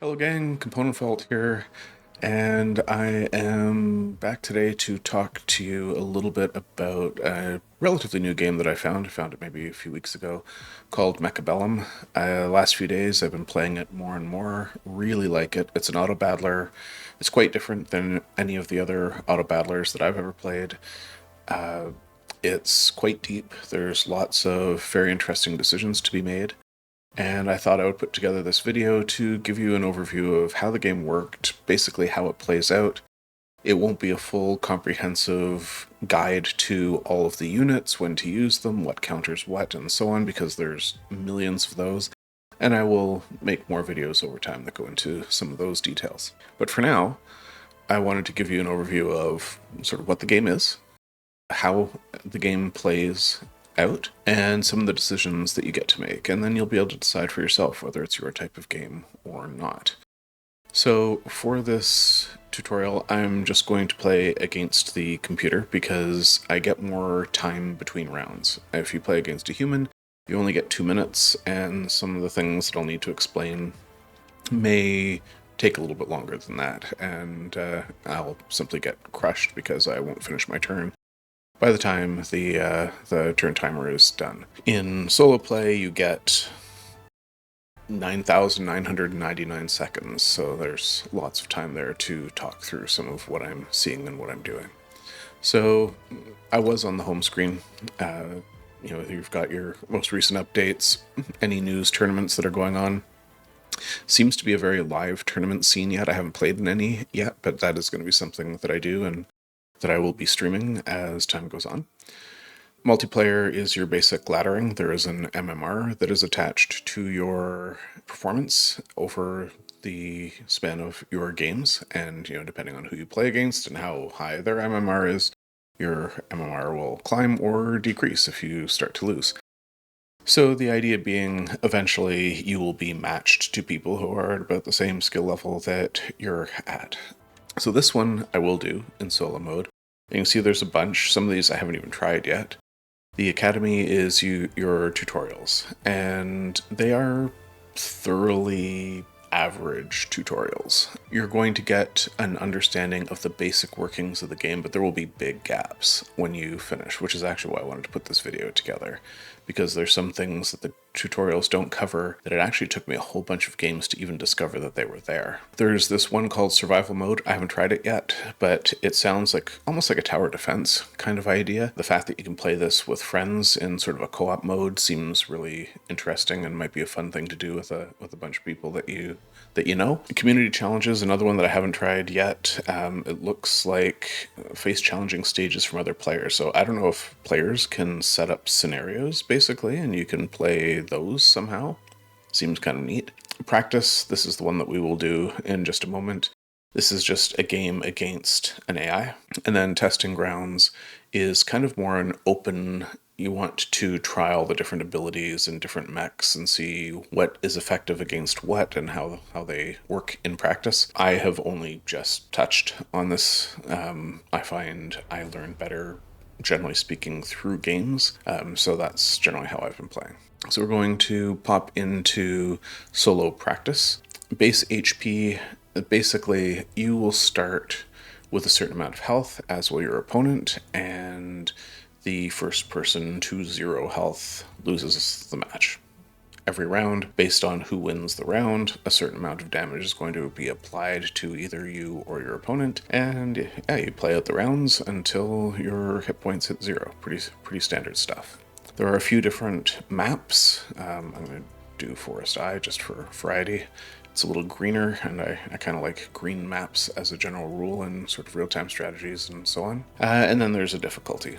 Hello gang, ComponentFault here, and I am back today to talk to you a little bit about a relatively new game that I found. I found it maybe a few weeks ago, called Mechabellum. Last few days I've been playing it more and more, really like it. It's an Autobattler. It's quite different than any of the other Autobattlers that I've ever played. It's quite deep, there's lots of very interesting decisions to be made. And I thought I would put together this video to give you an overview of how the game worked, basically how it plays out. It won't be a full comprehensive guide to all of the units, when to use them, what counters what, and so on, because there's millions of those. And I will make more videos over time that go into some of those details. But for now, I wanted to give you an overview of sort of what the game is, how the game plays out, and some of the decisions that you get to make, and then you'll be able to decide for yourself whether it's your type of game or not. So for this tutorial, I'm just going to play against the computer because I get more time between rounds. If you play against a human, you only get 2 minutes, and some of the things that I'll need to explain may take a little bit longer than that, and I'll simply get crushed because I won't finish my turn by the time the turn timer is done. In solo play, you get 9,999 seconds, so there's lots of time there to talk through some of what I'm seeing and what I'm doing. So I was on the home screen. You've got your most recent updates, any news, tournaments that are going on. Seems to be a very live tournament scene yet. I haven't played in any yet, but that is going to be something that I do and that I will be streaming as time goes on. Multiplayer is your basic laddering. There is an MMR that is attached to your performance over the span of your games, and depending on who you play against and how high their MMR is, your MMR will climb or decrease if you start to lose. So the idea being, eventually you will be matched to people who are at about the same skill level that you're at. So this one I will do in solo mode. You can see there's a bunch. Some of these I haven't even tried yet. The Academy is your tutorials, and they are thoroughly average tutorials. You're going to get an understanding of the basic workings of the game, but there will be big gaps when you finish, which is actually why I wanted to put this video together, because there's some things that the tutorials don't cover that it actually took me a whole bunch of games to even discover that they were there. There's this one called Survival Mode. I haven't tried it yet, but it sounds like almost like a tower defense kind of idea. The fact that you can play this with friends in sort of a co-op mode seems really interesting and might be a fun thing to do with a bunch of people that you know. Community challenges, another one that I haven't tried yet. It looks like face challenging stages from other players. So I don't know if players can set up scenarios basically, and you can play those somehow. Seems kind of neat. Practice, this is the one that we will do in just a moment. This is just a game against an AI. And then Testing Grounds is kind of more an open, you want to try all the different abilities and different mechs and see what is effective against what and how they work in practice. I have only just touched on this. I find I learn better, generally speaking, through games. So that's generally how I've been playing. So we're going to pop into solo practice. Base HP, basically you will start with a certain amount of health, as will your opponent, and the first person to 0 health loses the match. Every round, based on who wins the round, a certain amount of damage is going to be applied to either you or your opponent, and yeah, you play out the rounds until your hit points hit 0. Pretty standard stuff. There are a few different maps. I'm going to do Forest Eye just for variety. It's a little greener, and I kind of like green maps as a general rule in sort of real-time strategies and so on. And then there's a difficulty.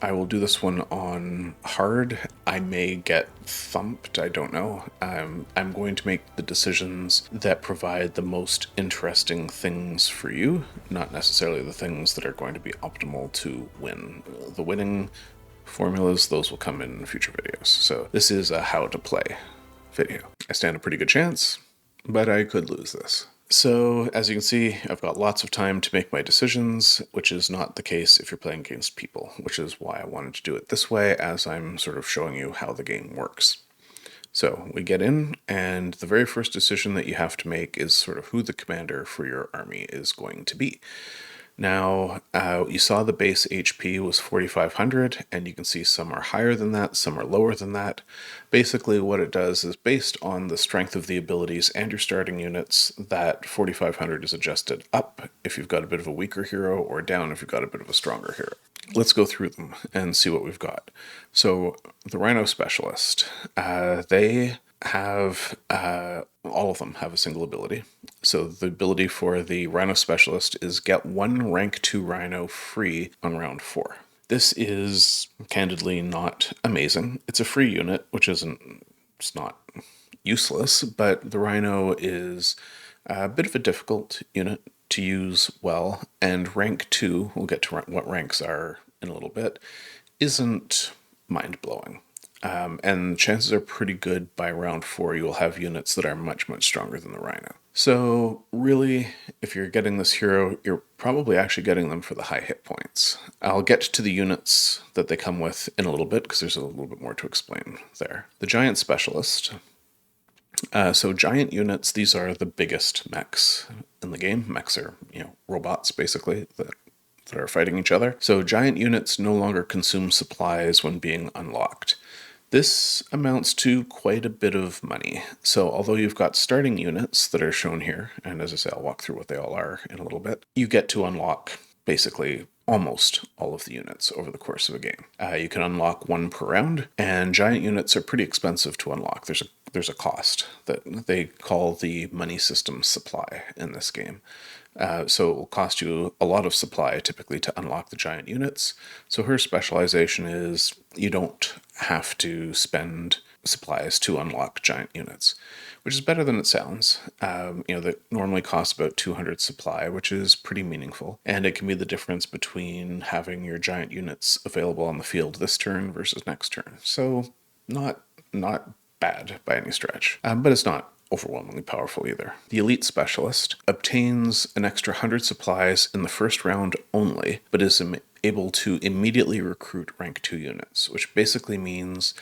I will do this one on hard. I may get thumped, I don't know. I'm going to make the decisions that provide the most interesting things for you, not necessarily the things that are going to be optimal to win. The winning formulas, those will come in future videos. So this is a how to play video. I stand a pretty good chance, but I could lose this. So as you can see, I've got lots of time to make my decisions, which is not the case if you're playing against people, which is why I wanted to do it this way, as I'm sort of showing you how the game works. So we get in, and the very first decision that you have to make is sort of who the commander for your army is going to be. Now, you saw the base HP was 4,500, and you can see some are higher than that, some are lower than that. Basically, what it does is based on the strength of the abilities and your starting units, that 4,500 is adjusted up if you've got a bit of a weaker hero, or down if you've got a bit of a stronger hero. Let's go through them and see what we've got. So, the Rhino Specialist, they have all of them have a single ability. So the ability for the Rhino Specialist is get one rank 2 Rhino free on round 4. This is candidly not amazing. It's a free unit, which it's not useless, but the Rhino is a bit of a difficult unit to use well, and rank 2, we'll get to what ranks are in a little bit, isn't mind-blowing. And chances are pretty good by round 4 you will have units that are much, much stronger than the Rhino. So really, if you're getting this hero, you're probably actually getting them for the high hit points. I'll get to the units that they come with in a little bit, because there's a little bit more to explain there. The Giant Specialist. So giant units, these are the biggest mechs in the game. Mechs are, robots basically that are fighting each other. So giant units no longer consume supplies when being unlocked. This amounts to quite a bit of money. So although you've got starting units that are shown here, and as I say, I'll walk through what they all are in a little bit, you get to unlock basically almost all of the units over the course of a game. You can unlock one per round, and giant units are pretty expensive to unlock. There's a cost that they call the money system supply in this game. So it will cost you a lot of supply typically to unlock the giant units. So her specialization is you don't have to spend supplies to unlock giant units, which is better than it sounds. That normally costs about 200 supply, which is pretty meaningful. And it can be the difference between having your giant units available on the field this turn versus next turn. So not bad by any stretch, but it's not overwhelmingly powerful either. The Elite Specialist obtains an extra 100 supplies in the first round only, but is able to immediately recruit rank 2 units, which basically means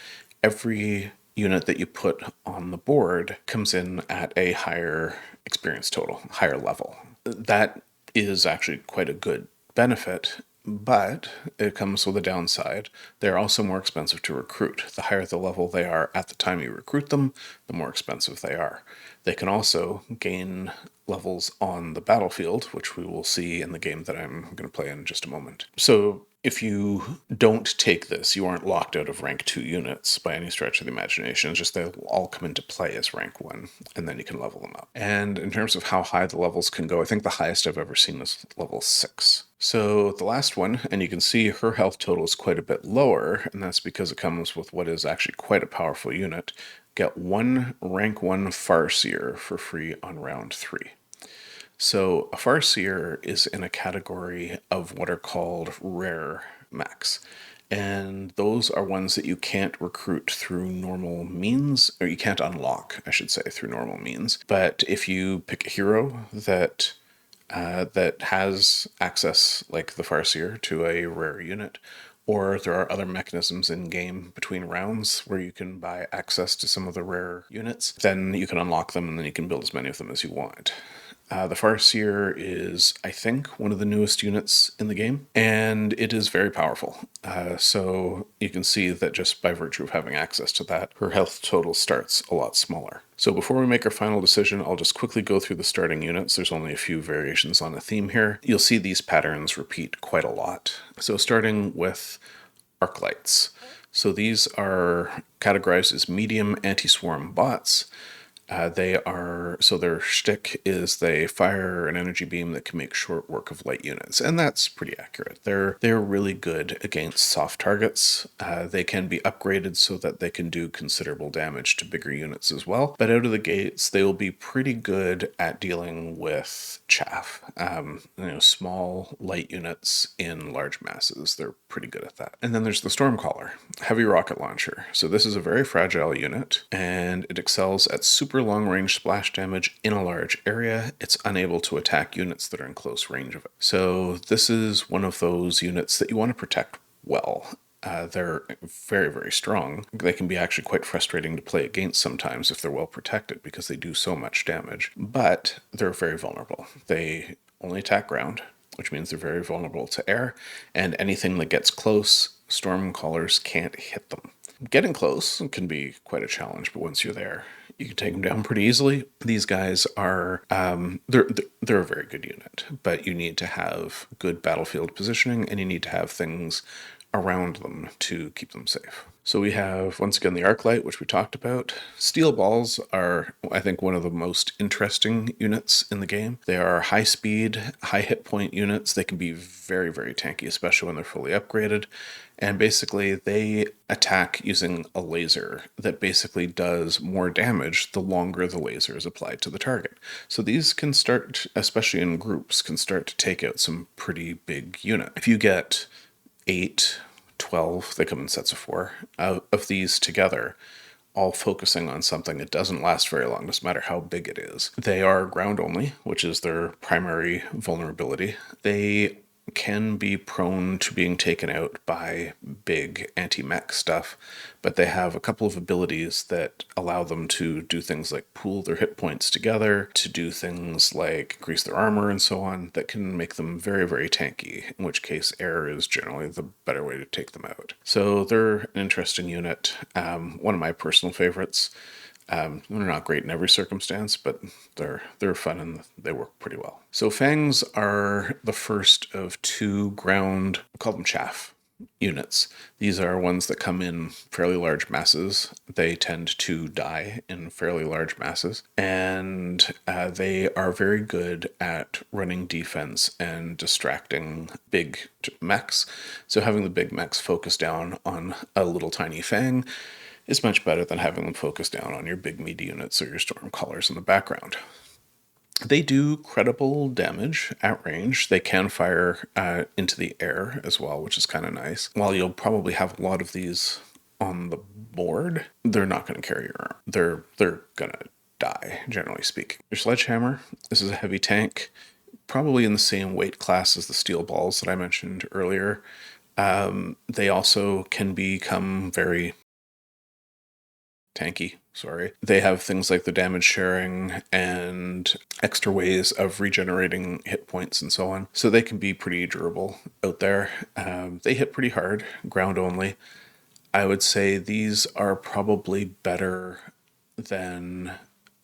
every unit that you put on the board comes in at a higher experience total, higher level. That is actually quite a good benefit, but it comes with a downside. They're also more expensive to recruit. The higher the level they are at the time you recruit them, the more expensive they are. They can also gain levels on the battlefield, which we will see in the game that I'm going to play in just a moment. So if you don't take this, you aren't locked out of rank 2 units by any stretch of the imagination. It's just they'll all come into play as rank 1, and then you can level them up. And in terms of how high the levels can go, I think the highest I've ever seen is level 6. So the last one, and you can see her health total is quite a bit lower, and that's because it comes with what is actually quite a powerful unit. Get one rank 1 Farseer for free on round 3. So a Farseer is in a category of what are called rare mechs. And those are ones that you can't recruit through normal means, or you can't unlock, I should say, through normal means. But if you pick a hero that has access, like the Farseer, to a rare unit, or there are other mechanisms in game between rounds where you can buy access to some of the rare units, then you can unlock them and then you can build as many of them as you want. The Farseer is, I think, one of the newest units in the game, and it is very powerful. So you can see that just by virtue of having access to that, her health total starts a lot smaller. So before we make our final decision, I'll just quickly go through the starting units. There's only a few variations on a theme here. You'll see these patterns repeat quite a lot. So starting with Arclights. So these are categorized as medium anti-swarm bots. Their shtick is they fire an energy beam that can make short work of light units, and that's pretty accurate. They're really good against soft targets. They can be upgraded so that they can do considerable damage to bigger units as well, but out of the gates, they will be pretty good at dealing with chaff. Small, light units in large masses. They're pretty good at that. And then there's the Stormcaller, heavy rocket launcher. So this is a very fragile unit, and it excels at super long-range splash damage in a large area. It's unable to attack units that are in close range of it. So this is one of those units that you want to protect well. They're very, very strong. They can be actually quite frustrating to play against sometimes if they're well protected because they do so much damage, but they're very vulnerable. They only attack ground, which means they're very vulnerable to air, and anything that gets close, Stormcallers can't hit them. Getting close can be quite a challenge, but once you're there, you can take them down pretty easily. These guys are, they're a very good unit, but you need to have good battlefield positioning and you need to have things around them to keep them safe. So we have, once again, the Arclight, which we talked about. Steel Balls are, I think, one of the most interesting units in the game. They are high speed, high hit point units. They can be very, very tanky, especially when they're fully upgraded. And basically, they attack using a laser that basically does more damage the longer the laser is applied to the target. So these can start, especially in groups, can start to take out some pretty big units. If you get 8, 12, they come in sets of 4, of these together, all focusing on something that doesn't last very long, doesn't matter how big it is. They are ground only, which is their primary vulnerability. They can be prone to being taken out by big anti-mech stuff, but they have a couple of abilities that allow them to do things like pool their hit points together, to do things like increase their armor and so on, that can make them very, very tanky, in which case air is generally the better way to take them out. So they're an interesting unit. One of my personal favorites. They're not great in every circumstance, but they're fun and they work pretty well. So Fangs are the first of 2 ground, we call them chaff units. These are ones that come in fairly large masses. They tend to die in fairly large masses, and they are very good at running defense and distracting big mechs. So having the big mechs focus down on a little tiny Fang is much better than having them focus down on your big meaty units or your Stormcallers in the background. They do credible damage at range. They can fire into the air as well, which is kind of nice. While you'll probably have a lot of these on the board, they're not going to carry your arm. They're going to die, generally speaking. Your Sledgehammer, this is a heavy tank, probably in the same weight class as the Steel Balls that I mentioned earlier. They also can become very tanky, sorry. They have things like the damage sharing and extra ways of regenerating hit points and so on. So they can be pretty durable out there. They hit pretty hard, ground only. I would say these are probably better than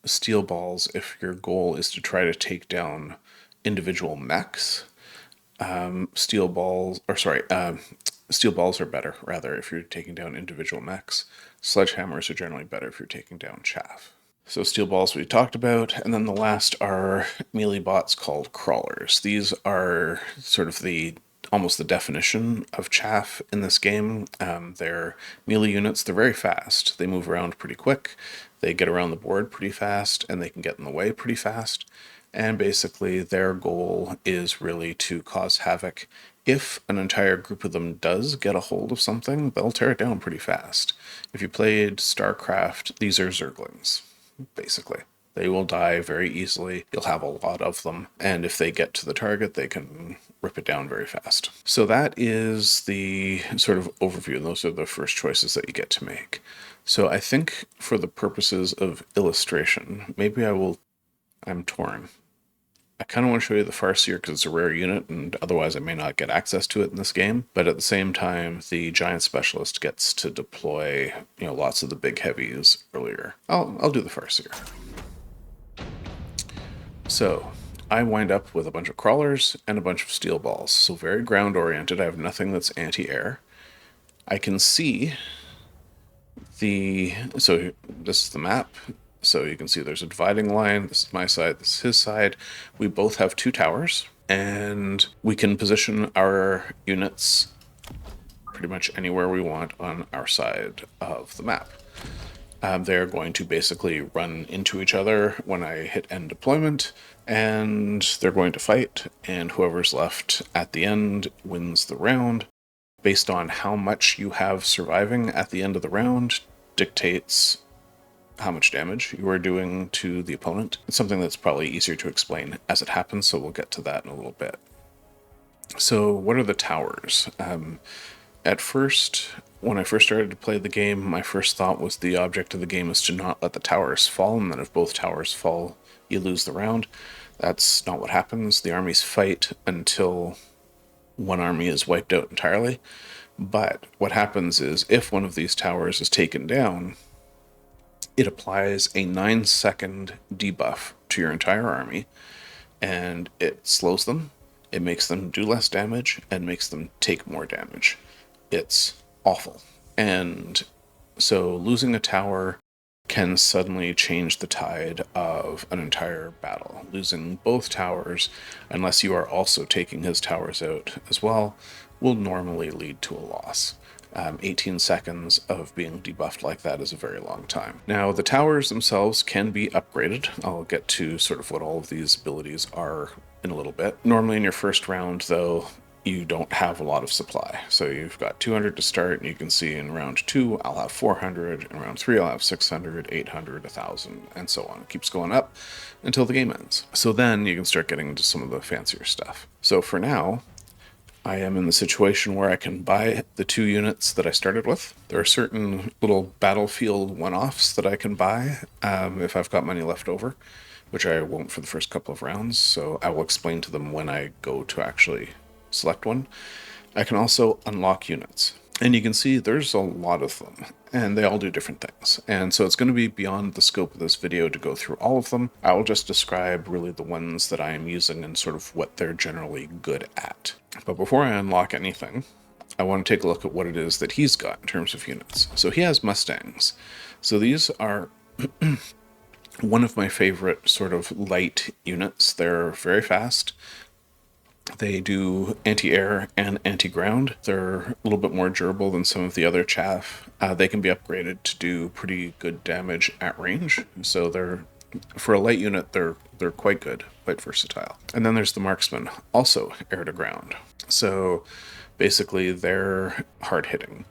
Steel Balls if your goal is to try to take down individual mechs. Steel Balls are better, rather, if you're taking down individual mechs. Sledgehammers are generally better if you're taking down chaff. So Steel Balls we talked about, and then the last are melee bots called crawlers. These are sort of almost the definition of chaff in this game. They're melee units. They're very fast. They move around pretty quick. They get around the board pretty fast, and they can get in the way pretty fast. And basically their goal is really to cause havoc. If an entire group of them does get a hold of something, they'll tear it down pretty fast. If you played StarCraft, these are Zerglings, basically. They will die very easily. You'll have a lot of them. And if they get to the target, they can rip it down very fast. So that is the sort of overview. And those are the first choices that you get to make. So I think for the purposes of illustration, maybe I'm torn. I kind of want to show you the Farseer because it's a rare unit and otherwise I may not get access to it in this game. But at the same time, the Giant Specialist gets to deploy, lots of the big heavies earlier. I'll do the Farseer. So I wind up with a bunch of crawlers and a bunch of Steel Balls. So very ground oriented. I have nothing that's anti-air. I can see so this is the map. So you can see there's a dividing line. This is my side, this is his side. We both have 2 towers, and we can position our units pretty much anywhere we want on our side of the map. They're going to basically run into each other when I hit end deployment, and they're going to fight, and whoever's left at the end wins the round. Based on how much you have surviving at the end of the round dictates how much damage you are doing to the opponent. It's something that's probably easier to explain as it happens, so we'll get to that in a little bit. So what are the towers? at first, when I first started to play the game, my first thought was the object of the game is to not let the towers fall, and then if both towers fall, you lose the round. That's not what happens. The armies fight until one army is wiped out entirely. But what happens is if one of these towers is taken down, it applies a 9-second debuff to your entire army, and it slows them, it makes them do less damage, and makes them take more damage. It's awful. And so losing a tower can suddenly change the tide of an entire battle. Losing both towers, unless you are also taking his towers out as well, will normally lead to a loss. 18 seconds of being debuffed like that is a very long time. Now, the towers themselves can be upgraded. I'll get to sort of what all of these abilities are in a little bit. Normally in your first round, though, you don't have a lot of supply. So you've got 200 to start, and you can see in round 2, I'll have 400, in round 3, I'll have 600, 800, 1,000, and so on. It keeps going up until the game ends. So then you can start getting into some of the fancier stuff. So for now, I am in the situation where I can buy the 2 units that I started with. There are certain little battlefield one-offs that I can buy if I've got money left over, which I won't for the first couple of rounds, so I will explain to them when I go to actually select one. I can also unlock units, and you can see there's a lot of them, and they all do different things. And so it's going to be beyond the scope of this video to go through all of them. I will just describe really the ones that I am using and sort of what they're generally good at. But before I unlock anything, I want to take a look at what it is that he's got in terms of units. So he has Mustangs. So these are one of my favorite sort of light units. They're very fast. They do anti-air and anti-ground. They're a little bit more durable than some of the other chaff. They can be upgraded to do pretty good damage at range. So they're, for a light unit, they're quite good, quite versatile. And then there's the marksman, also air to ground. So basically they're hard hitting.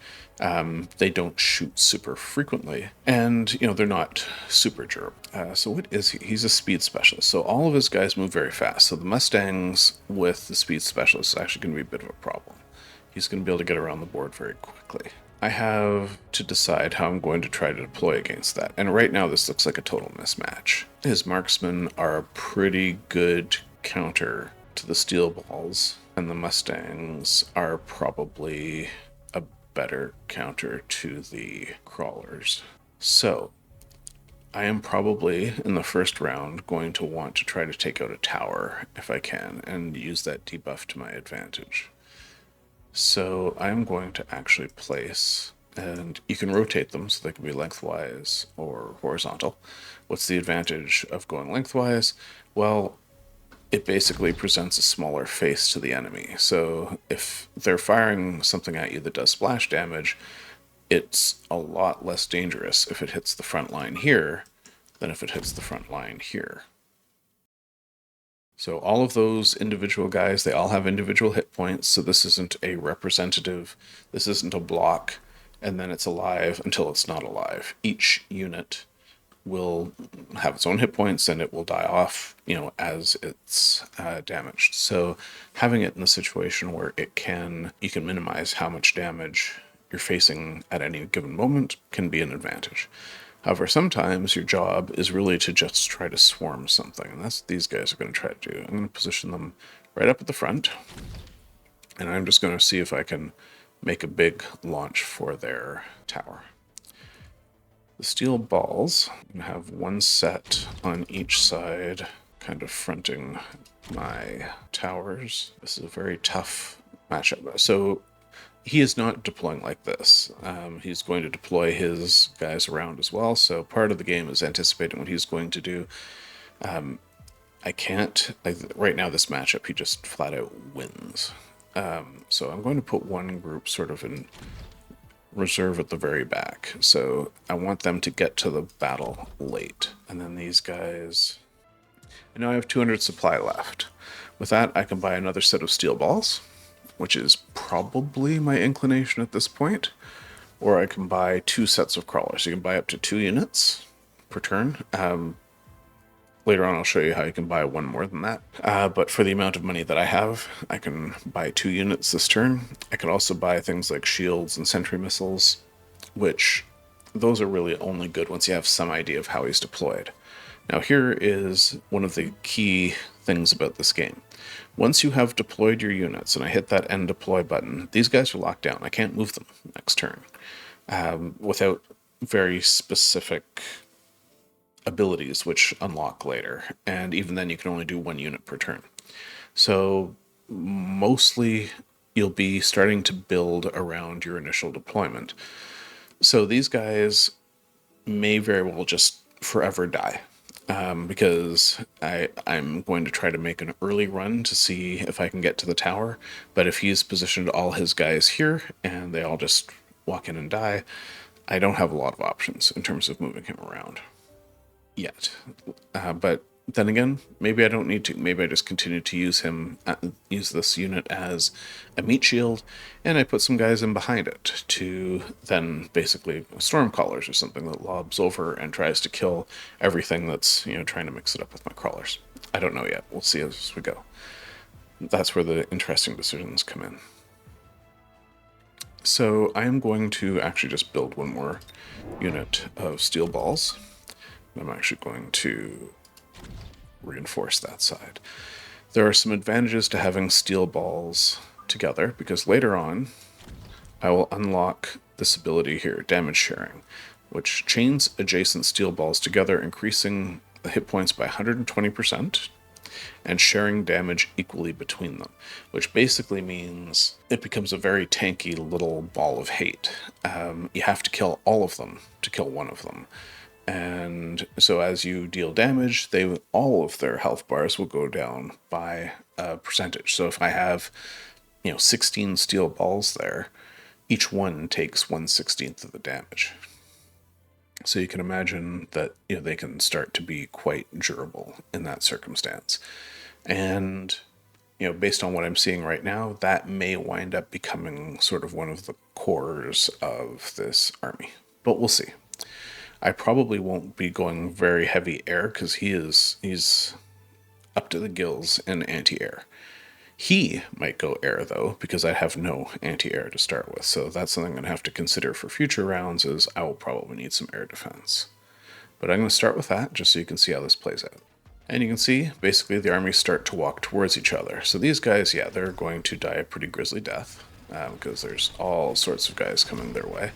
They don't shoot super frequently, and they're not super durable. So what is he? He's a speed specialist. So all of his guys move very fast. So the Mustangs with the speed specialist is actually going to be a bit of a problem. He's going to be able to get around the board very quickly. I have to decide how I'm going to try to deploy against that. And right now this looks like a total mismatch. His marksmen are a pretty good counter to the steel balls, and the Mustangs are probably a better counter to the crawlers. So I am probably in the first round going to want to try to take out a tower if I can and use that debuff to my advantage. So I'm going to actually place, and you can rotate them so they can be lengthwise or horizontal. What's the advantage of going lengthwise? Well, it basically presents a smaller face to the enemy. So if they're firing something at you that does splash damage, it's a lot less dangerous if it hits the front line here than if it hits the front line here. So all of those individual guys, they all have individual hit points, so this isn't a representative, this isn't a block, and then it's alive until it's not alive. Each unit will have its own hit points, and it will die off, as it's damaged. So having it in a situation where you can minimize how much damage you're facing at any given moment can be an advantage. However, sometimes your job is really to just try to swarm something, and that's what these guys are going to try to do. I'm going to position them right up at the front, and I'm just going to see if I can make a big launch for their tower. The steel balls have one set on each side, kind of fronting my towers. This is a very tough matchup. So he is not deploying like this. He's going to deploy his guys around as well, so part of the game is anticipating what he's going to do. I can't, right now this matchup, he just flat out wins. So I'm going to put one group sort of in reserve at the very back. So I want them to get to the battle late. And then these guys, I know I have 200 supply left. With that, I can buy another set of steel balls, which is probably my inclination at this point. Or I can buy 2 sets of crawlers. You can buy up to 2 units per turn. Later on, I'll show you how you can buy one more than that. But for the amount of money that I have, I can buy 2 units this turn. I can also buy things like shields and sentry missiles, which those are really only good once you have some idea of how he's deployed. Now here is one of the key things about this game. Once you have deployed your units, and I hit that end deploy button, these guys are locked down. I can't move them next turn without very specific abilities which unlock later, and even then you can only do 1 unit per turn. So mostly you'll be starting to build around your initial deployment. So these guys may very well just forever die, because I'm going to try to make an early run to see if I can get to the tower, but if he's positioned all his guys here and they all just walk in and die, I don't have a lot of options in terms of moving him around yet. But then again, maybe I don't need to. Maybe I just continue to use this unit as a meat shield, and I put some guys in behind it to then basically storm crawlers or something that lobs over and tries to kill everything that's trying to mix it up with my crawlers. I don't know yet. We'll see as we go. That's where the interesting decisions come in. So I am going to actually just build one more unit of steel balls. I'm actually going to reinforce that side. There are some advantages to having steel balls together, because later on I will unlock this ability here, damage sharing, which chains adjacent steel balls together, increasing the hit points by 120% and sharing damage equally between them, which basically means it becomes a very tanky little ball of hate. You have to kill all of them to kill one of them. And so as you deal damage, all of their health bars will go down by a percentage. So if I have 16 steel balls there, each one takes 1/16 of the damage. So you can imagine that they can start to be quite durable in that circumstance. And based on what I'm seeing right now, that may wind up becoming sort of one of the cores of this army. But we'll see. I probably won't be going very heavy air because he's up to the gills in anti-air. He might go air though, because I have no anti-air to start with. So that's something I'm going to have to consider for future rounds, is I will probably need some air defense. But I'm going to start with that just so you can see how this plays out. And you can see basically the armies start to walk towards each other. So these guys, yeah, they're going to die a pretty grisly death because there's all sorts of guys coming their way.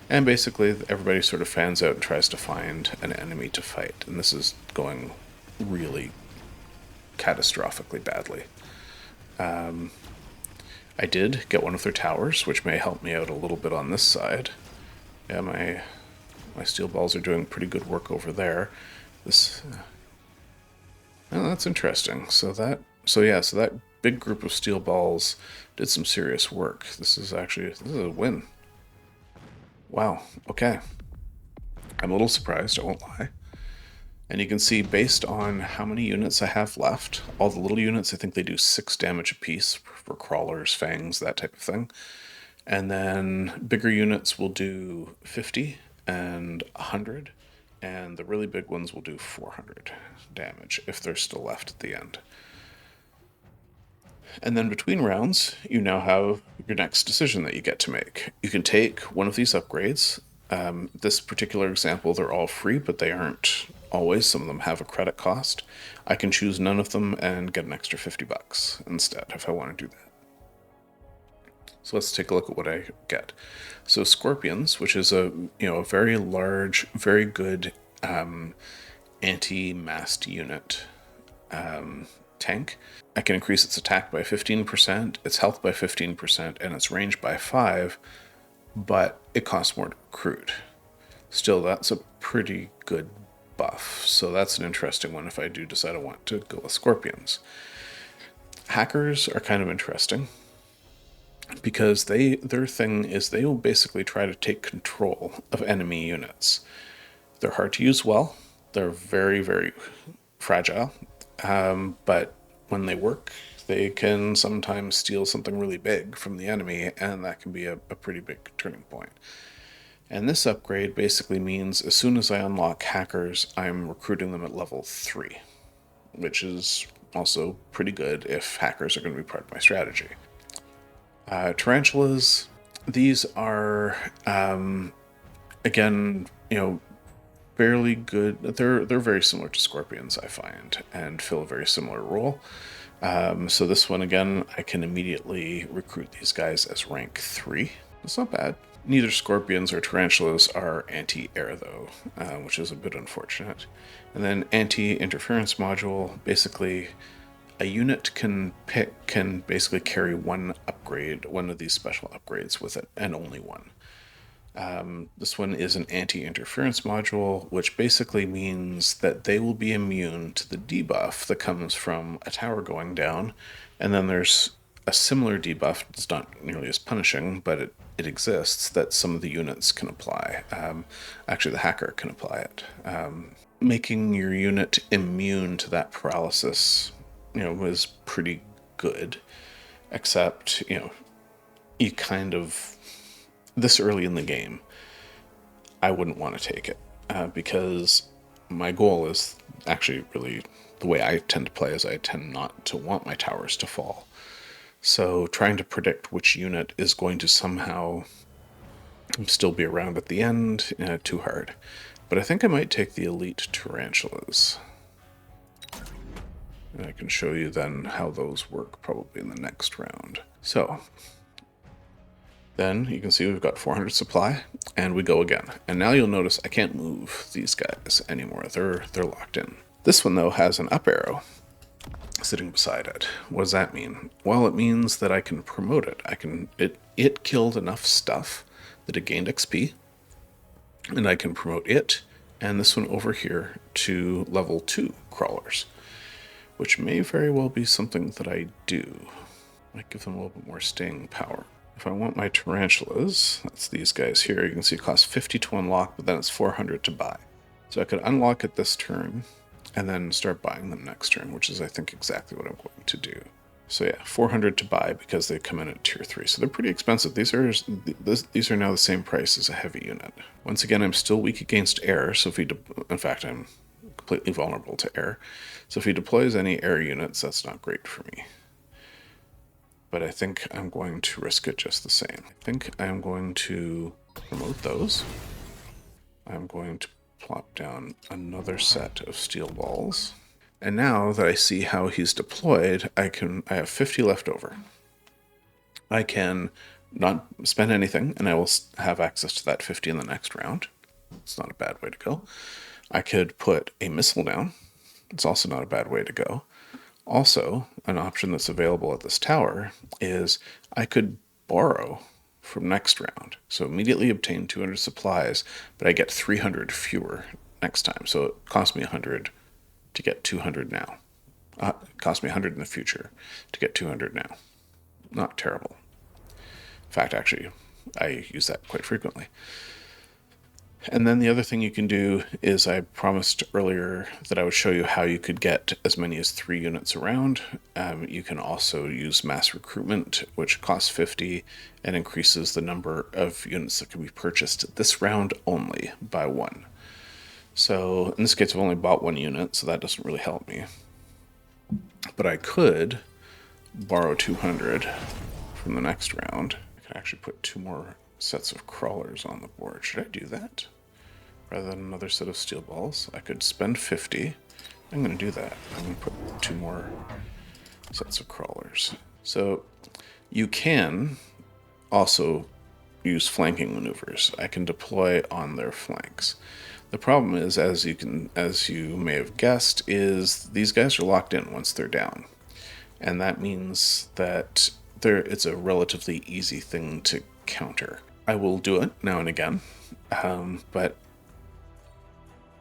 And basically everybody sort of fans out and tries to find an enemy to fight. And this is going really catastrophically badly. I did get one of their towers, which may help me out a little bit on this side. Yeah, my steel balls are doing pretty good work over there. Oh, that's interesting. So that big group of steel balls did some serious work. This is a win. Wow, okay. I'm a little surprised, I won't lie. And you can see based on how many units I have left, all the little units, I think they do 6 damage apiece for crawlers, fangs, that type of thing. And then bigger units will do 50 and 100, and the really big ones will do 400 damage if they're still left at the end. And then between rounds, you now have your next decision that you get to make. You can take one of these upgrades. This particular example, they're all free, but they aren't always. Some of them have a credit cost. I can choose none of them and get an extra $50 instead if I want to do that. So let's take a look at what I get. So Scorpions, which is a very large, very good anti-mast unit tank. I can increase its attack by 15%, its health by 15%, and its range by 5%, but it costs more to recruit. Still, that's a pretty good buff, so that's an interesting one if I do decide I want to go with Scorpions. Hackers are kind of interesting, because their thing is they will basically try to take control of enemy units. They're hard to use well, they're very, very fragile, but when they work, they can sometimes steal something really big from the enemy, and that can be a pretty big turning point. And this upgrade basically means as soon as I unlock hackers, I'm recruiting them at level 3. which is also pretty good if hackers are going to be part of my strategy. Tarantulas, these are, again, fairly good. They're very similar to scorpions, I find, and fill a very similar role. So this one, again, I can immediately recruit these guys as rank 3. That's not bad. Neither scorpions or tarantulas are anti-air, though, which is a bit unfortunate. And then anti-interference module, basically a unit can basically carry one of these special upgrades with it, and only one. This one is an anti-interference module, which basically means that they will be immune to the debuff that comes from a tower going down. And then there's a similar debuff, it's not nearly as punishing, but it exists, that some of the units can apply. Actually, the hacker can apply it. Making your unit immune to that paralysis, was pretty good. Except, you kind of, this early in the game, I wouldn't want to take it, because my goal is actually really the way I tend to play is I tend not to want my towers to fall. So trying to predict which unit is going to somehow still be around at the end, too hard. But I think I might take the elite tarantulas. And I can show you then how those work probably in the next round. So then you can see we've got 400 supply, and we go again. And now you'll notice I can't move these guys anymore. They're locked in. This one, though, has an up arrow sitting beside it. What does that mean? Well, it means that I can promote it. It killed enough stuff that it gained XP, and I can promote it and this one over here to level 2 crawlers, which may very well be something that I do. Might give them a little bit more staying power. If I want my tarantulas, that's these guys here, you can see it costs 50 to unlock, but then it's 400 to buy. So I could unlock it this turn, and then start buying them next turn, which is, I think, exactly what I'm going to do. So yeah, 400 to buy because they come in at tier 3. So they're pretty expensive. These are now the same price as a heavy unit. Once again, I'm still weak against air, so if he, in fact, I'm completely vulnerable to air. So if he deploys any air units, that's not great for me. But I think I'm going to risk it just the same. I think I'm going to promote those. I'm going to plop down another set of steel balls. And now that I see how he's deployed, I have 50 left over. I can not spend anything, and I will have access to that 50 in the next round. It's not a bad way to go. I could put a missile down. It's also not a bad way to go. Also, an option that's available at this tower is I could borrow from next round. So immediately obtain 200 supplies, but I get 300 fewer next time. So it cost me 100 to get 200 now. It cost me 100 in the future to get 200 now. Not terrible. In fact, actually, I use that quite frequently. And then the other thing you can do is I promised earlier that I would show you how you could get as many as 3 units around. You can also use mass recruitment, which costs 50 and increases the number of units that can be purchased this round only by 1. So in this case, I've only bought 1 unit, so that doesn't really help me. But I could borrow 200 from the next round. I can actually put 2 more sets of crawlers on the board. Should I do that? Rather than another set of steel balls, I could spend 50. I'm going to do that. I'm going to put 2 more sets of crawlers. So you can also use flanking maneuvers. I can deploy on their flanks. The problem is, as you may have guessed, is these guys are locked in once they're down. And that means that it's a relatively easy thing to counter. I will do it now and again, but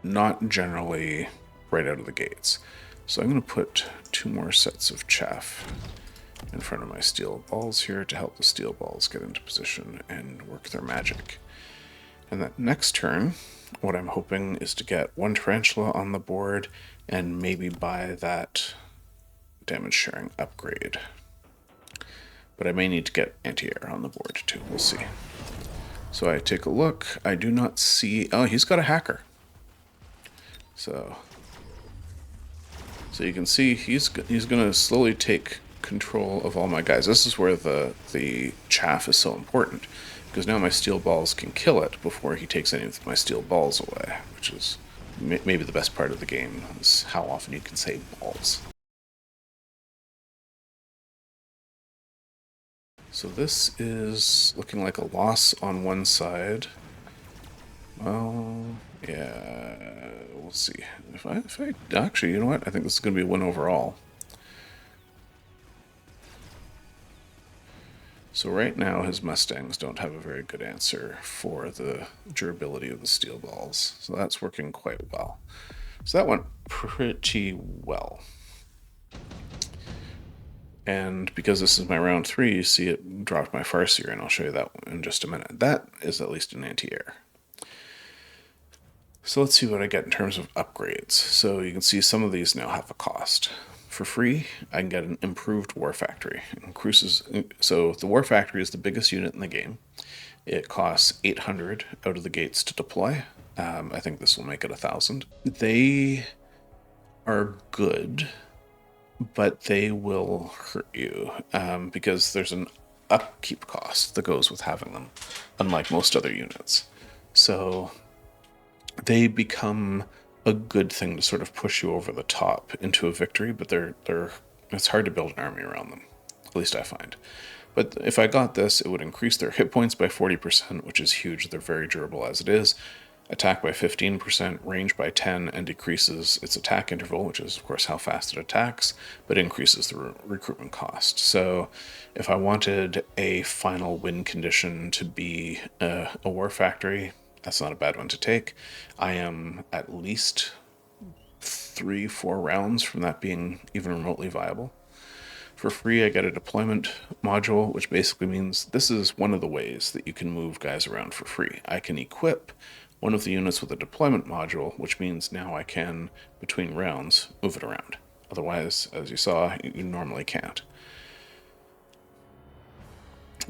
not generally right out of the gates. So I'm going to put 2 more sets of chaff in front of my steel balls here to help the steel balls get into position and work their magic. And that next turn, what I'm hoping is to get 1 tarantula on the board and maybe buy that damage sharing upgrade. But I may need to get anti-air on the board too, we'll see. So I take a look, I do not see, oh, he's got a hacker. So So you can see he's going to slowly take control of all my guys. This is where the chaff is so important, because now my steel balls can kill it before he takes any of my steel balls away, which is maybe the best part of the game, is how often you can say balls. So this is looking like a loss on one side. Well, yeah, we'll see. If I actually, you know what? I think this is going to be a win overall. So right now his Mustangs don't have a very good answer for the durability of the steel balls. So that's working quite well. So that went pretty well. And because this is my round 3, you see it dropped my Farseer, and I'll show you that in just a minute. That is at least an anti-air. So let's see what I get in terms of upgrades. So you can see some of these now have a cost. For free, I can get an improved War Factory. So the War Factory is the biggest unit in the game. It costs 800 out of the gates to deploy. I think this will make it 1,000. They are good, but they will hurt you because there's an upkeep cost that goes with having them, unlike most other units. So they become a good thing to sort of push you over the top into a victory, but it's hard to build an army around them, at least I find. But if I got this, it would increase their hit points by 40%, which is huge. They're very durable as it is. Attack by 15%, range by 10, and decreases its attack interval, which is, of course, how fast it attacks, but increases the recruitment cost. So if I wanted a final win condition to be a War Factory, that's not a bad one to take. I am at least 3-4 rounds from that being even remotely viable. For free, I get a deployment module, which basically means this is one of the ways that you can move guys around for free. I can equip one of the units with a deployment module, which means now I can, between rounds, move it around. Otherwise, as you saw, you normally can't.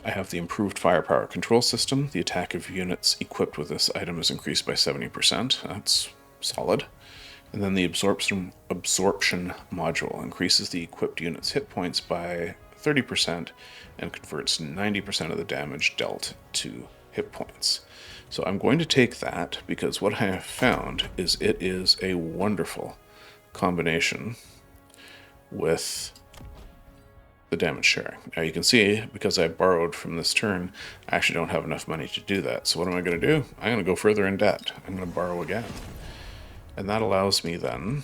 I have the improved firepower control system. The attack of units equipped with this item is increased by 70%. That's solid. And then the absorption module increases the equipped unit's hit points by 30% and converts 90% of the damage dealt to hit points. So I'm going to take that because what I have found is it is a wonderful combination with the damage sharing. Now you can see, because I borrowed from this turn, I actually don't have enough money to do that. So what am I going to do? I'm going to go further in debt. I'm going to borrow again. And that allows me then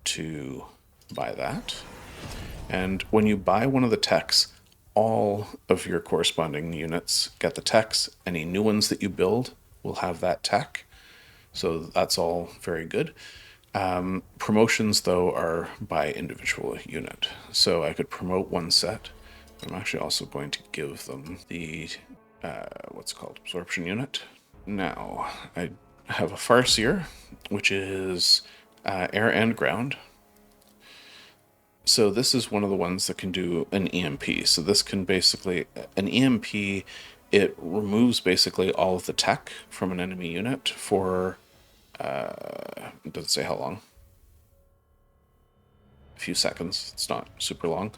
to buy that. And when you buy one of the techs, all of your corresponding units get the techs. Any new ones that you build will have that tech. So that's all very good. Promotions, though, are by individual unit. So I could promote one set. I'm actually also going to give them the, what's called, absorption unit. Now, I have a Farseer, which is air and ground. So this is one of the ones that can do an EMP. So this can basically, an EMP, it removes basically all of the tech from an enemy unit for, it doesn't say how long. A few seconds, it's not super long,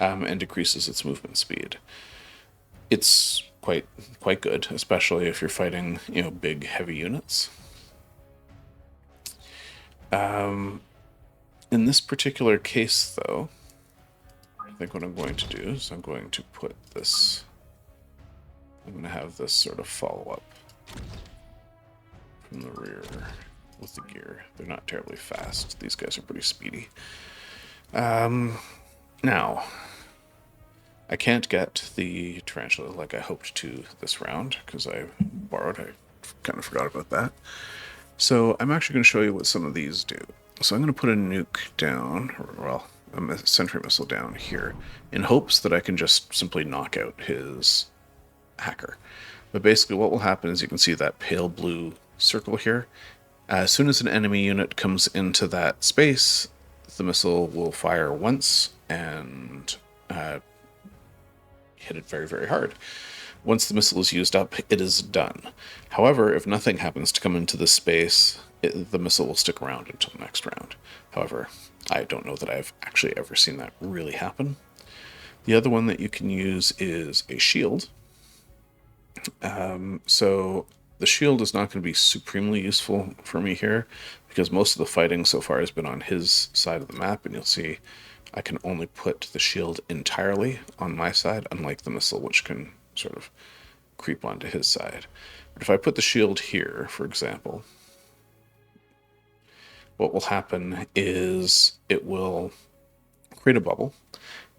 and decreases its movement speed. It's quite good, especially if you're fighting, big, heavy units. In this particular case, though, I think what I'm going to do is I'm going to put this, I'm going to have this sort of follow up from the rear with the gear. They're not terribly fast. These guys are pretty speedy. Now, I can't get the tarantula like I hoped to this round because I borrowed. I kind of forgot about that. So I'm actually going to show you what some of these do. So I'm going to put a nuke down, or, well, a sentry missile down here, in hopes that I can just simply knock out his hacker. But basically what will happen is you can see that pale blue circle here. As soon as an enemy unit comes into that space, the missile will fire once and hit it very, very hard. Once the missile is used up, it is done. However, if nothing happens to come into the space, the missile will stick around until the next round. However, I don't know that I've actually ever seen that really happen. The other one that you can use is a shield. So the shield is not going to be supremely useful for me here because most of the fighting so far has been on his side of the map, and you'll see I can only put the shield entirely on my side, unlike the missile, which can sort of creep onto his side. But if I put the shield here, for example, what will happen is it will create a bubble,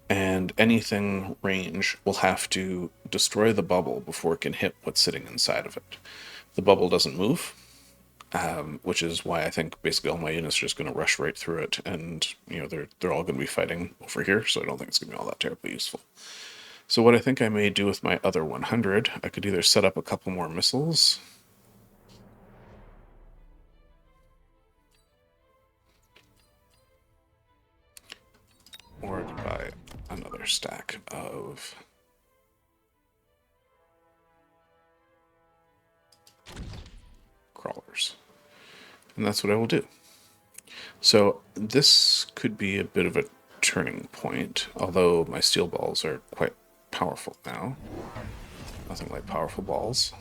and anything range will have to destroy the bubble before it can hit what's sitting inside of it. The bubble doesn't move, which is why I think basically all my units are just going to rush right through it, and they're all going to be fighting over here, so I don't think it's going to be all that terribly useful. So what I think I may do with my other 100, I could either set up a couple more missiles, or I could buy another stack of crawlers. And that's what I will do. So this could be a bit of a turning point, although my steel balls are quite powerful now. Nothing like powerful balls.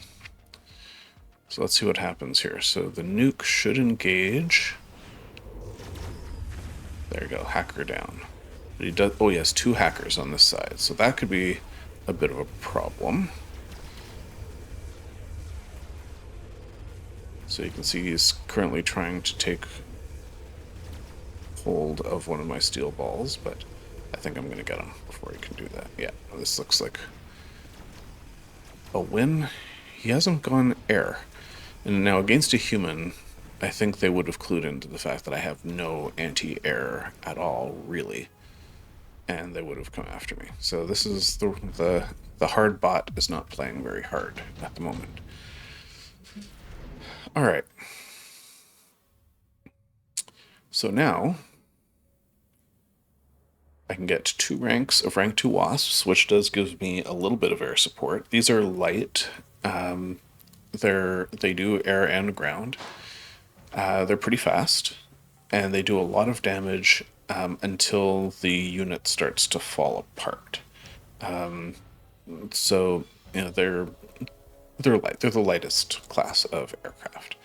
So let's see what happens here. So the nuke should engage. There you go, hacker down. But he does. Oh, he has 2 hackers on this side, so that could be a bit of a problem. So you can see he's currently trying to take hold of one of my steel balls, but I think I'm going to get him before he can do that. Yeah, this looks like a win. He hasn't gone air. And now against a human, I think they would have clued into the fact that I have no anti-air at all, really. And they would have come after me. So this is the hard bot is not playing very hard at the moment. All right. So now I can get 2 ranks of rank 2 wasps, which does give me a little bit of air support. These are light. They do air and ground. They're pretty fast, and they do a lot of damage until the unit starts to fall apart. So they're light. They're the lightest class of aircraft.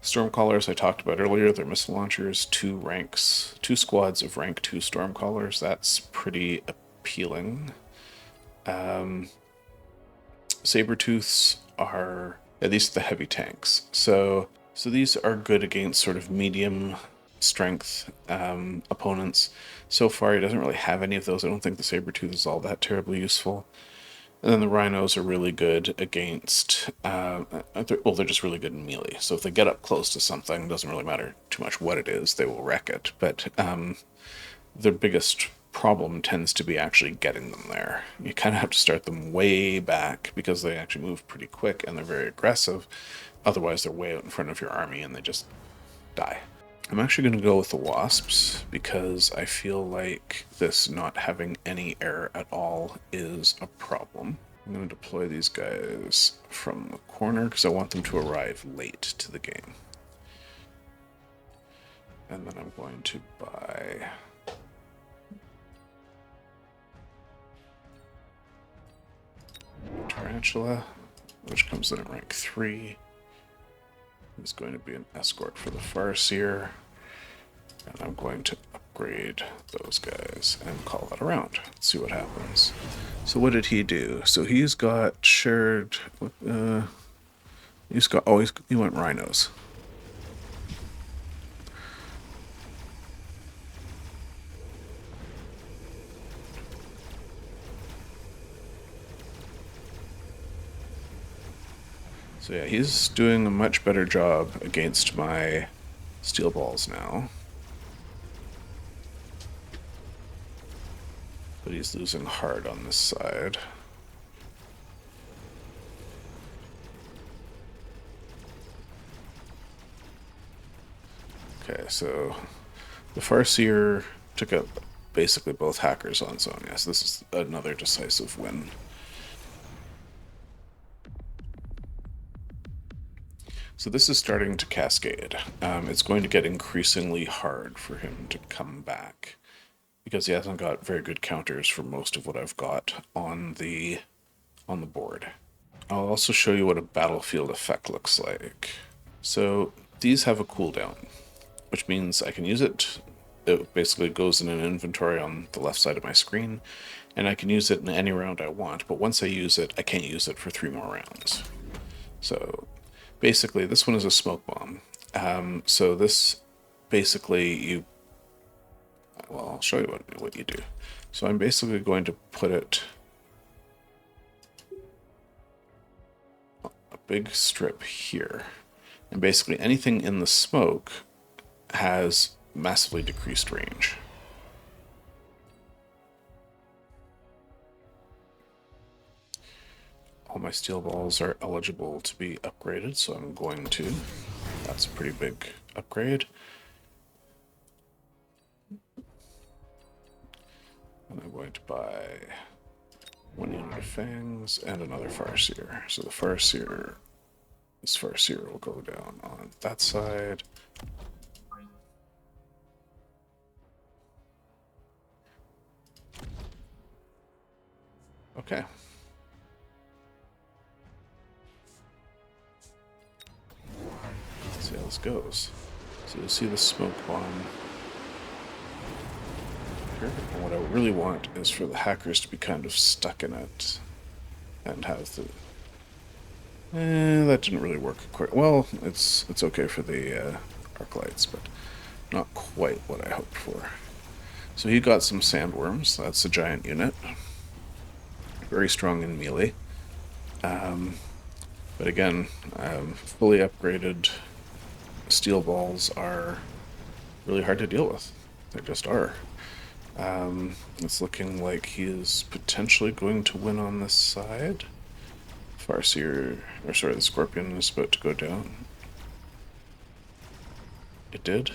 Stormcallers I talked about earlier. They're missile launchers. 2 squads of rank 2 Stormcallers. That's pretty appealing. Sabertooths are these are the heavy tanks. So these are good against sort of medium strength opponents. So far, he doesn't really have any of those. I don't think the Sabertooth is all that terribly useful. And then the Rhinos are really good against, they're just really good in melee. So if they get up close to something, it doesn't really matter too much what it is, they will wreck it. But their biggest problem tends to be actually getting them there. You kind of have to start them way back because they actually move pretty quick and they're very aggressive. Otherwise, they're way out in front of your army and they just die. I'm actually going to go with the wasps because I feel like this not having any air at all is a problem. I'm going to deploy these guys from the corner because I want them to arrive late to the game. And then I'm going to buy Tarantula, which comes in at rank 3. Is going to be an escort for the Farseer, and I'm going to upgrade those guys and call that around. Let's see what happens. So what did he do? So he's got shared. He went Rhinos. So yeah, he's doing a much better job against my steel balls now. But he's losing hard on this side. Okay, so the Farseer took out basically both hackers on his own. Yes, this is another decisive win. So this is starting to cascade. It's going to get increasingly hard for him to come back because he hasn't got very good counters for most of what I've got on the board. I'll also show you what a battlefield effect looks like. So these have a cooldown, which means I can use it. It basically goes in an inventory on the left side of my screen, and I can use it in any round I want, but once I use it, I can't use it for 3 more rounds. So basically, this one is a smoke bomb. So this basically well, I'll show you what you do. So I'm basically going to put it a big strip here, and basically anything in the smoke has massively decreased range. All my steel balls are eligible to be upgraded, so I'm going to. That's a pretty big upgrade. And I'm going to buy 1 unit of fangs and another farseer. So the farseer, this farseer will go down on that side. Okay. Let's see how this goes. So you'll see the smoke bomb here. And what I really want is for the hackers to be kind of stuck in it and have the... that didn't really work quite well. It's okay for the arc lights, but not quite what I hoped for. So he got some sandworms. That's a giant unit. Very strong in melee. But again, fully upgraded steel balls are really hard to deal with. They just are. It's looking like he is potentially going to win on this side. Farseer, or sorry, the Scorpion is about to go down. It did.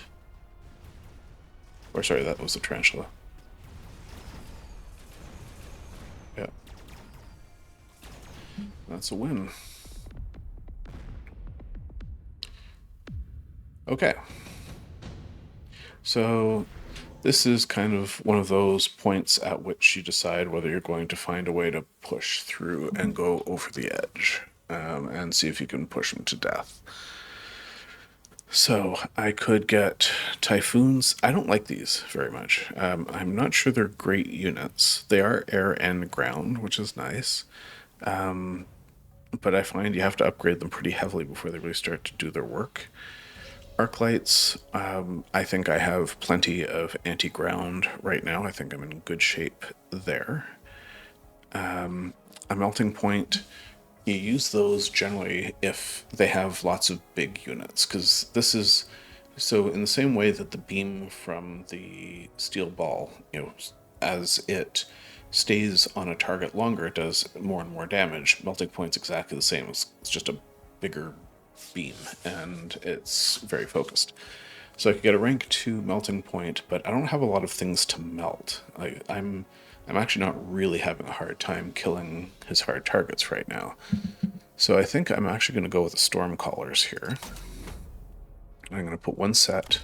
Or sorry, that was the Tarantula. Yeah. That's a win. Okay. So this is kind of one of those points at which you decide whether you're going to find a way to push through and go over the edge, and see if you can push them to death. So I could get Typhoons. I don't like these very much. I'm not sure they're great units. They are air and ground, which is nice. But I find you have to upgrade them pretty heavily before they really start to do their work. Arc lights, I think I have plenty of anti-ground right now. I think I'm in good shape there. A melting point, you use those generally if they have lots of big units, because this is... So in the same way that the beam from the steel ball, as it stays on a target longer, it does more and more damage. Melting point's exactly the same. It's just a bigger beam, and it's very focused. So I could get a rank 2 melting point, but I don't have a lot of things to melt. I'm actually not really having a hard time killing his hard targets right now. So I think I'm actually going to go with the storm callers here. I'm going to put 1 set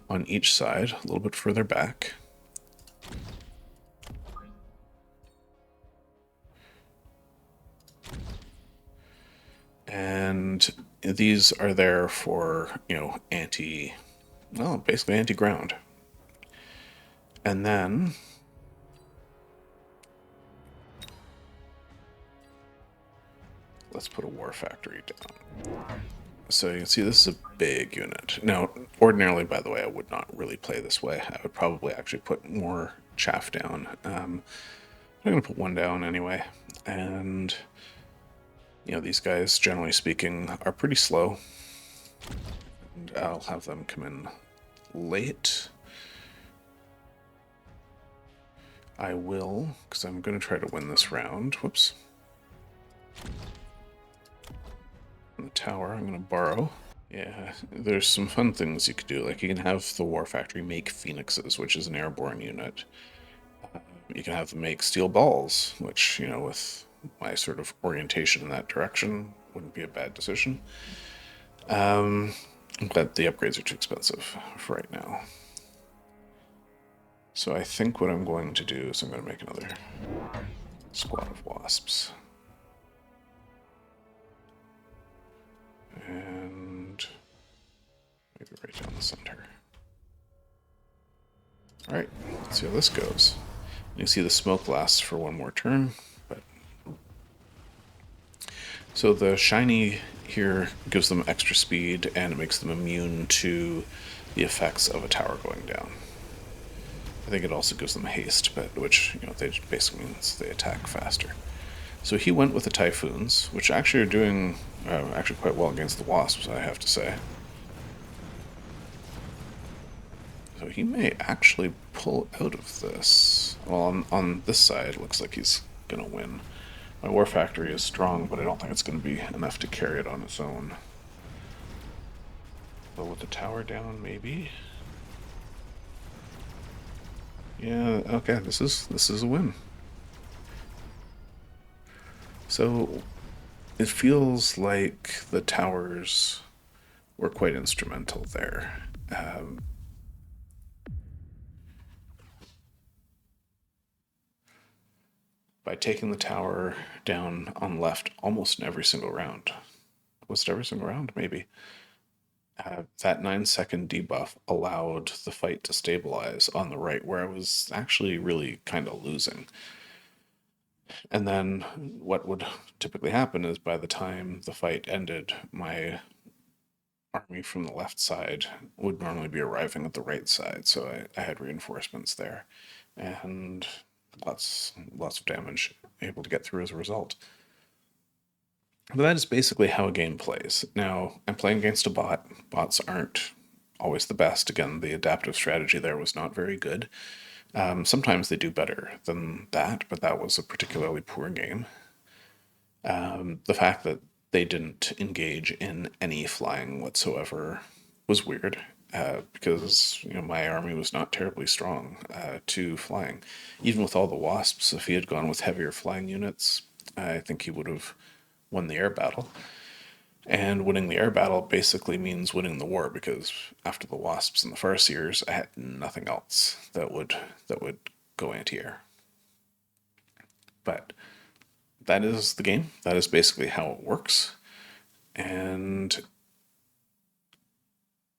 on each side, a little bit further back. And these are there for, basically anti-ground. And then let's put a war factory down. So you can see this is a big unit. Now, ordinarily, by the way, I would not really play this way. I would probably actually put more chaff down. I'm going to put 1 down anyway. And these guys, generally speaking, are pretty slow. And I'll have them come in late. I will, because I'm going to try to win this round. Whoops. The tower, I'm going to borrow. Yeah, there's some fun things you could do. Like, you can have the War Factory make Phoenixes, which is an airborne unit. You can have them make steel balls, which, with my sort of orientation in that direction, wouldn't be a bad decision. But the upgrades are too expensive for right now. So I think what I'm going to do is I'm going to make another squad of wasps. And maybe right down the center. Alright, let's see how this goes. You can see the smoke lasts for one more turn, but so the shiny here gives them extra speed and it makes them immune to the effects of a tower going down. I think it also gives them haste, but which, they basically means they attack faster. So he went with the Typhoons, which actually are doing actually quite well against the Wasps, I have to say. So he may actually pull out of this. Well, on this side, it looks like he's going to win. My War Factory is strong, but I don't think it's going to be enough to carry it on its own. But with the tower down, maybe? Yeah, okay, this is a win. So it feels like the towers were quite instrumental there. By taking the tower down on left almost in every single round. Was it every single round? Maybe. That 9-second debuff allowed the fight to stabilize on the right, where I was actually really kind of losing. And then what would typically happen is by the time the fight ended, my army from the left side would normally be arriving at the right side, so I had reinforcements there, and lots of damage able to get through as a result. But that is basically how a game plays. Now, I'm playing against a bot. Bots aren't always the best. Again, the adaptive strategy there was not very good. Sometimes they do better than that, but that was a particularly poor game. The fact that they didn't engage in any flying whatsoever was weird, because my army was not terribly strong to flying. Even with all the wasps, if he had gone with heavier flying units, I think he would have won the air battle. And winning the air battle basically means winning the war, because after the wasps and the farseers, I had nothing else that would go anti-air. But that is the game. That is basically how it works. And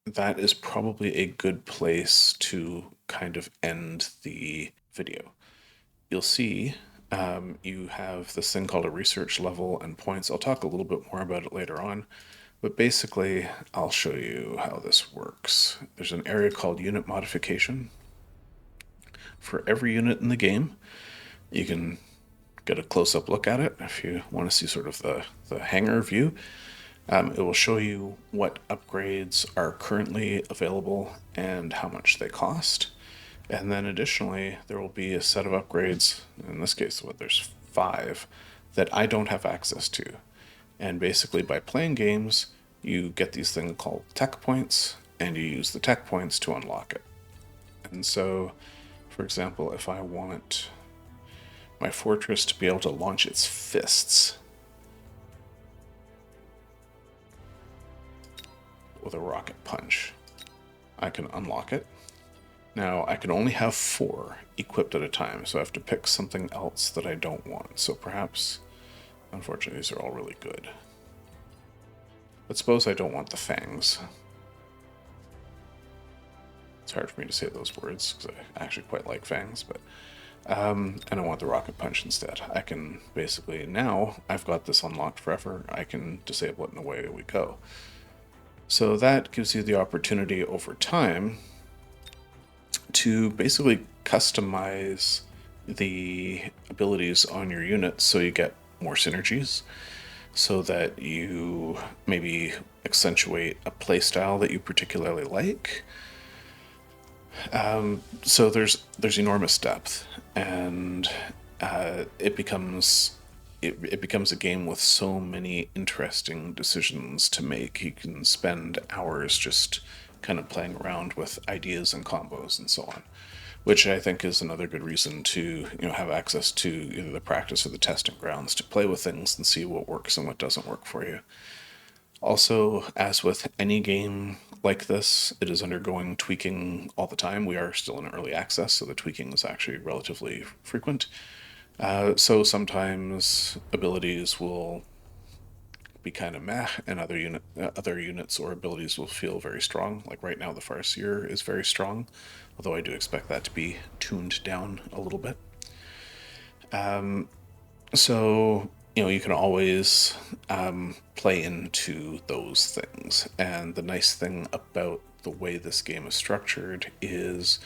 that is probably a good place to kind of end the video. You'll see you have this thing called a research level and points. I'll talk a little bit more about it later on, but basically I'll show you how this works. There's an area called unit modification. For every unit in the game, you can get a close-up look at it if you want to see sort of the hangar view. It will show you what upgrades are currently available and how much they cost. And then additionally, there will be a set of upgrades, in this case, there's 5, that I don't have access to. And basically by playing games, you get these things called tech points, and you use the tech points to unlock it. And so, for example, if I want my fortress to be able to launch its fists with a rocket punch, I can unlock it. Now, I can only have 4 equipped at a time, so I have to pick something else that I don't want. So perhaps, unfortunately, these are all really good. But suppose I don't want the fangs. It's hard for me to say those words, because I actually quite like fangs, but... and I want the rocket punch instead. I can basically, now I've got this unlocked forever, I can disable it and away we go. So that gives you the opportunity over time to basically customize the abilities on your units so you get more synergies, so that you maybe accentuate a playstyle that you particularly like. So there's enormous depth, and it becomes a game with so many interesting decisions to make. You can spend hours just kind of playing around with ideas and combos and so on, which I think is another good reason to have access to either the practice or the testing grounds to play with things and see what works and what doesn't work for you. Also, as with any game like this, it is undergoing tweaking all the time. We are still in early access, so the tweaking is actually relatively frequent. So sometimes abilities will be kind of meh, and other units or abilities will feel very strong. Like right now, the Farseer is very strong, although I do expect that to be tuned down a little bit. So, you can always play into those things. And the nice thing about the way this game is structured is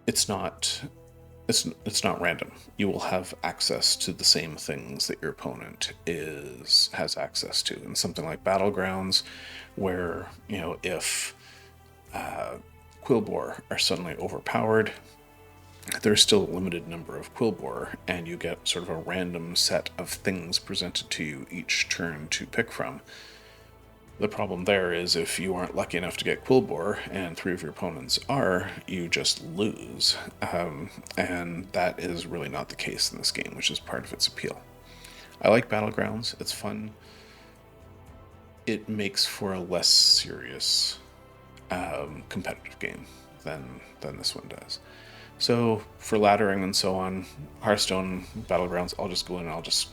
it's not it's not random. You will have access to the same things that your opponent is has access to. And something like Battlegrounds, where if Quillbore are suddenly overpowered, there's still a limited number of Quillbore, and you get sort of a random set of things presented to you each turn to pick from. The problem there is if you aren't lucky enough to get Quillbore, and three of your opponents are, you just lose. And that is really not the case in this game, which is part of its appeal. I like Battlegrounds, it's fun. It makes for a less serious competitive game than this one does. So for laddering and so on, Hearthstone Battlegrounds, I'll just go in and I'll just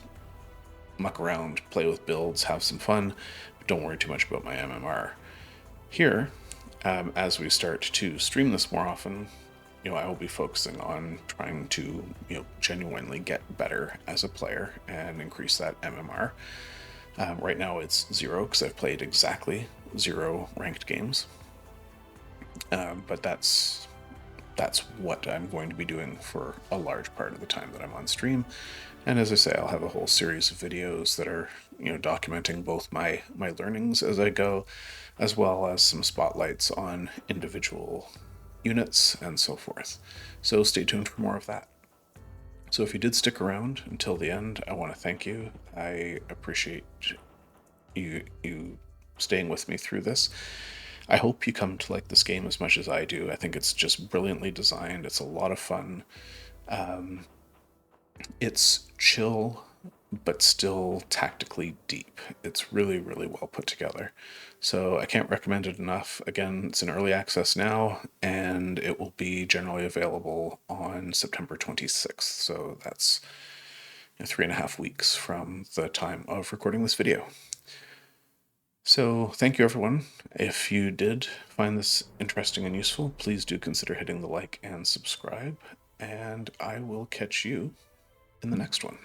muck around, play with builds, have some fun, but don't worry too much about my MMR. Here, as we start to stream this more often, I will be focusing on trying to, genuinely get better as a player and increase that MMR. Right now it's 0 because I've played exactly 0 ranked games. But that's what I'm going to be doing for a large part of the time that I'm on stream. And as I say, I'll have a whole series of videos that are, documenting both my learnings as I go, as well as some spotlights on individual units and so forth. So stay tuned for more of that. So if you did stick around until the end, I want to thank you. I appreciate you staying with me through this. I hope you come to like this game as much as I do. I think it's just brilliantly designed. It's a lot of fun. It's chill, but still tactically deep. It's really, really well put together. So I can't recommend it enough. Again, it's in early access now, and it will be generally available on September 26th. So that's 3.5 weeks from the time of recording this video. So thank you, everyone. If you did find this interesting and useful, please do consider hitting the like and subscribe, and I will catch you in the next one.